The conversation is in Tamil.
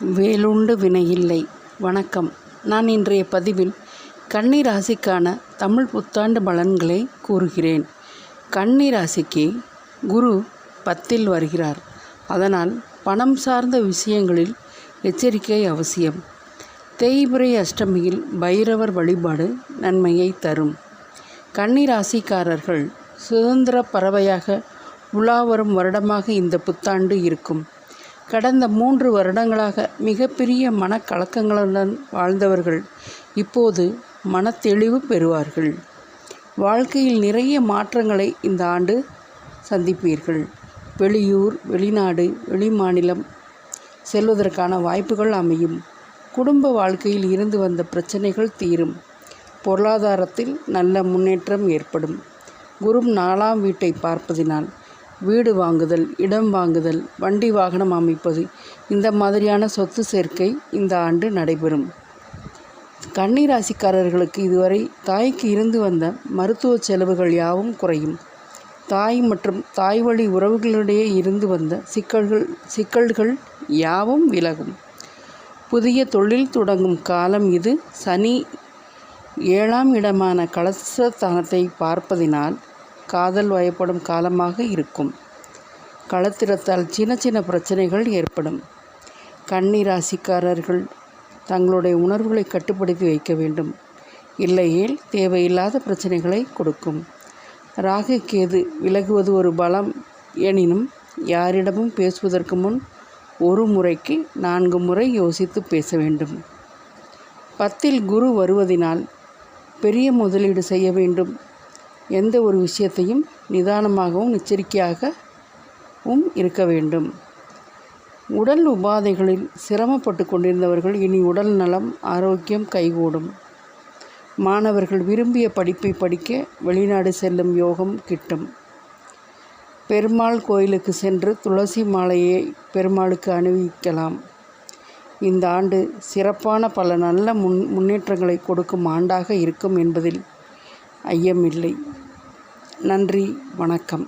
வேலுண்டு வினையில்லை. வணக்கம். நான் இன்றைய பதிவில் கன்னி ராசிக்கான தமிழ் புத்தாண்டு பலன்களை கூறுகிறேன். கன்னி ராசிக்கு குரு 10ல் வருகிறார். அதனால் பணம் சார்ந்த விஷயங்களில் எச்சரிக்கை அவசியம். தேய்பிறை அஷ்டமியில் பைரவர் வழிபாடு நன்மையை தரும். கன்னி ராசிக்காரர்கள் சுதந்திர பறவையாக உலாவரும் வருடமாக இந்த புத்தாண்டு இருக்கும். கடந்த 3 வருடங்களாக மிகப்பெரிய மனக்கலக்கங்களுடன் வாழ்ந்தவர்கள் இப்போது மனத்தெளிவு பெறுவார்கள். வாழ்க்கையில் நிறைய மாற்றங்களை இந்த ஆண்டு சந்திப்பீர்கள். வெளியூர், வெளிநாடு, வெளிமாநிலம் செல்வதற்கான வாய்ப்புகள் அமையும். குடும்ப வாழ்க்கையில் இருந்து வந்த பிரச்சனைகள் தீரும். பொருளாதாரத்தில் நல்ல முன்னேற்றம் ஏற்படும். குரு 4ஆம் வீட்டை பார்ப்பதினால் வீடு வாங்குதல், இடம் வாங்குதல், வண்டி வாகனம் அமைப்பது, இந்த மாதிரியான சொத்து சேர்க்கை இந்த ஆண்டு நடைபெறும். கன்னி ராசிக்காரர்களுக்கு இதுவரை தாய்க்கு இருந்து வந்த மருத்துவ செலவுகள் யாவும் குறையும். தாய் மற்றும் தாய் வழி உறவுகளிடையே இருந்து வந்த சிக்கல்கள் யாவும் விலகும். புதிய தொழில் தொடங்கும் காலம் இது. சனி 7ஆம் இடமான கலசஸ்தானத்தை பார்ப்பதினால் காதல் வயப்படும் காலமாக இருக்கும். களத்திரத்தால் சின்ன சின்ன பிரச்சனைகள் ஏற்படும். கன்னி ராசிக்காரர்கள் தங்களுடைய உணர்வுகளை கட்டுப்படுத்தி வைக்க வேண்டும். இல்லையேல் தேவையில்லாத பிரச்சனைகளை கொடுக்கும். ராகு கேது விலகுவது ஒரு பலம். எனினும் யாரிடமும் பேசுவதற்கு முன் ஒரு முறைக்கு 4 முறை யோசித்து பேச வேண்டும். 10ல் குரு வருவதினால் பெரிய முதலீடு செய்ய வேண்டும். எந்த ஒரு விஷயத்தையும் நிதானமாகவும் எச்சரிக்கையாகவும் இருக்க வேண்டும். உடல் உபாதைகளில் சிரமப்பட்டு கொண்டிருந்தவர்கள் இனி உடல் நலம், ஆரோக்கியம் கைகூடும். மாணவர்கள் விரும்பிய படிப்பை படிக்க வெளிநாடு செல்லும் யோகம் கிட்டும். பெருமாள் கோயிலுக்கு சென்று துளசி மாலையை பெருமாளுக்கு அணிவிக்கலாம். இந்த ஆண்டு சிறப்பான பல நல்ல முன்னேற்றங்களை கொடுக்கும் ஆண்டாக இருக்கும் என்பதில் ஐயமில்லை. நன்றி, வணக்கம்.